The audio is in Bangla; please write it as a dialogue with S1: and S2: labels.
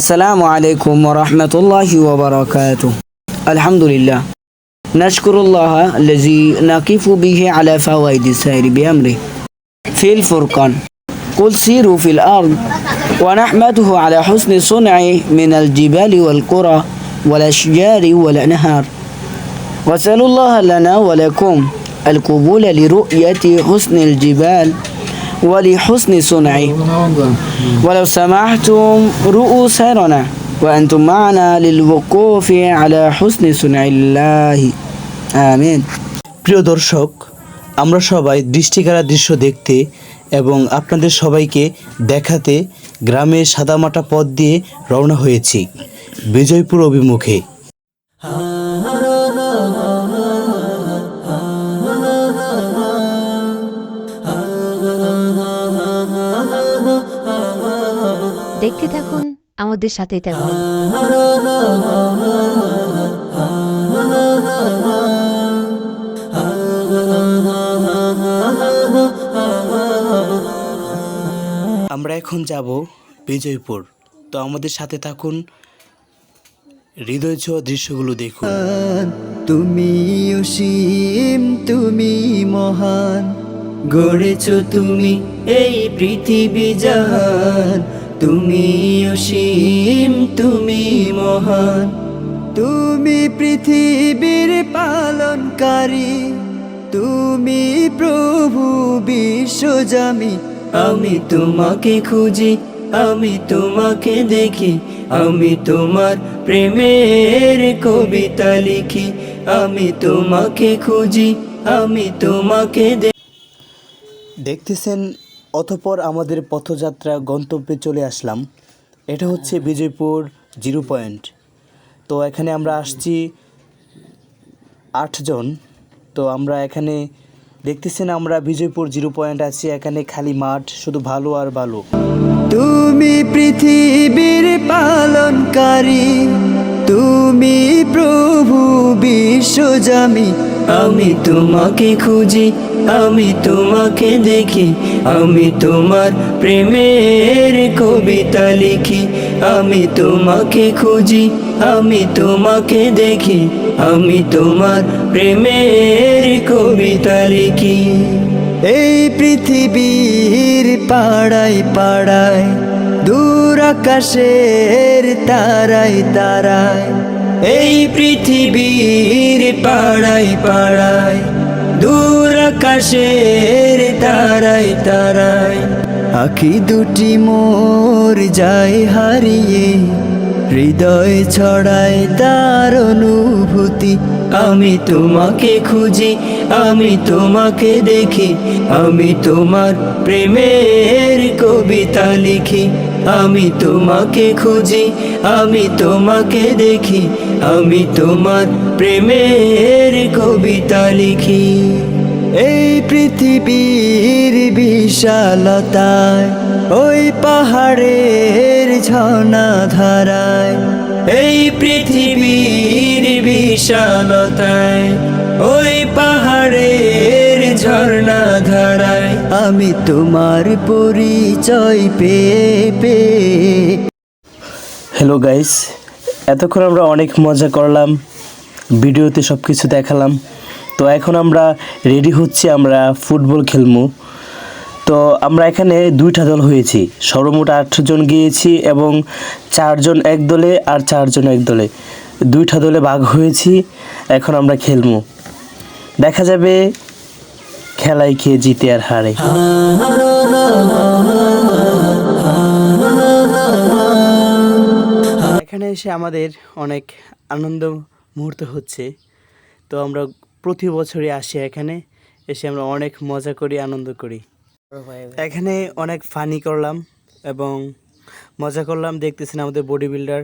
S1: السلام عليكم ورحمة الله وبركاته. الحمد لله، نشكر الله الذي نقف به على فوائد السير بأمره في الفرقان. قل سيروا في الأرض ونحمده على حسن صنعه من الجبال والقرى والأشجار والأنهار. وسأل الله لنا ولكم القبول لرؤية حسن الجبال ولحسن صنعه. ولو سمحتم رؤوسنا وأنتم معنا للوقوف على حسن صنع الله. آمين.
S2: প্রিয় দর্শক, আমরা সবাই দৃষ্টিকাড়া দৃশ্য দেখতে এবং আপনাদের সবাইকে দেখাতে গ্রামে সাদামাটা পথ দিয়ে রওনা হয়েছি বিজয়পুর অভিমুখে।
S3: দেখতে থাকুন, আমাদের সাথেই থাকুন।
S2: আমরা এখন যাব বিজয়পুর, তো আমাদের সাথে থাকুন, হৃদয় ছোঁয়া দৃশ্যগুলো দেখুন।
S4: তুমি অসীম, তুমি মহান, গড়েছ তুমি এই পৃথিবী জাহান। তুমি অসীম, তুমি মহান, তুমি পৃথিবীর পালনকারী, তুমি প্রভু বিশ্বজামি। আমি তোমাকে খুঁজি, আমি তোমাকে দেখি, আমি তোমার প্রেমের কবিতা লিখি। আমি তোমাকে খুঁজি, আমি তোমাকে
S2: দেখতেছেন, অতঃপর আমাদের পথযাত্রা গন্তব্যে চলে আসলাম। এটা হচ্ছে বিজয়পুর 0 পয়েন্ট। তো এখানে আমরা আসছি 8 জন। তো আমরা এখানে দেখতেছেন, আমরা বিজয়পুর 0 পয়েন্ট আছি। এখানে খালি মাঠ, শুধু ভালো আর ভালো।
S4: তুমি পৃথিবীর পালনকারী, তুমি প্রভু বিশ্বজামি। আমি তোমাকে খুঁজি, আমি তোমাকে দেখি, আমি তোমার প্রেমের কবিতা লিখি। আমি তোমাকে খুঁজি, আমি তোমাকে দেখি, আমি তোমার প্রেমের কবিতা লিখি। এই পৃথিবীর পাড়ায় পাড়ায়, দূর আকাশের তারায় তারায়, এই পৃথিবীর পাড়ায় পাড়ায়, দূর আকাশের তারায় তারায়, আখি দুটি মোর যায় হারিয়ে, হৃদয় ছড়ায় তার অনুভূতি। আমি তোমাকে খুঁজি, আমি তোমাকে দেখি, আমি তোমার প্রেমের কবিতা লিখি। আমি তোমাকে খুঁজি, আমি তোমাকে দেখি, আমি তোমার প্রেমের কবিতা লিখি। এই পৃথিবীর বিশালতায়, ওই পাহাড়ের ঝর্ণা ধারায়, এই পৃথিবীর বিশালতায়, ওই পাহাড়ের ঝর্ণা ধারায়, আমি তোমার পরিচয় পেয়ে পেয়ে।
S2: হ্যালো গাইস, এতক্ষণ আমরা অনেক মজা করলাম, ভিডিওতে সব কিছু দেখালাম। তো এখন আমরা রেডি হচ্ছি, আমরা ফুটবল খেলবো। তো আমরা এখানে 2টা দল হয়েছি, সর্বমোট 8 জন গিয়েছি এবং 4 জন এক দলে আর 4 জন এক দলে, 2টা দলে ভাগ হয়েছি। এখন আমরা খেলবো, দেখা যাবে খেলায় কে জিতে আর হারে। এখানে এসে আমাদের অনেক আনন্দ মুহূর্ত হচ্ছে। তো আমরা প্রতি বছরই আসি, এখানে এসে আমরা অনেক মজা করি, আনন্দ করি। এখানে অনেক ফানি করলাম এবং মজা করলাম। দেখতেছেন আমাদের বডি বিল্ডার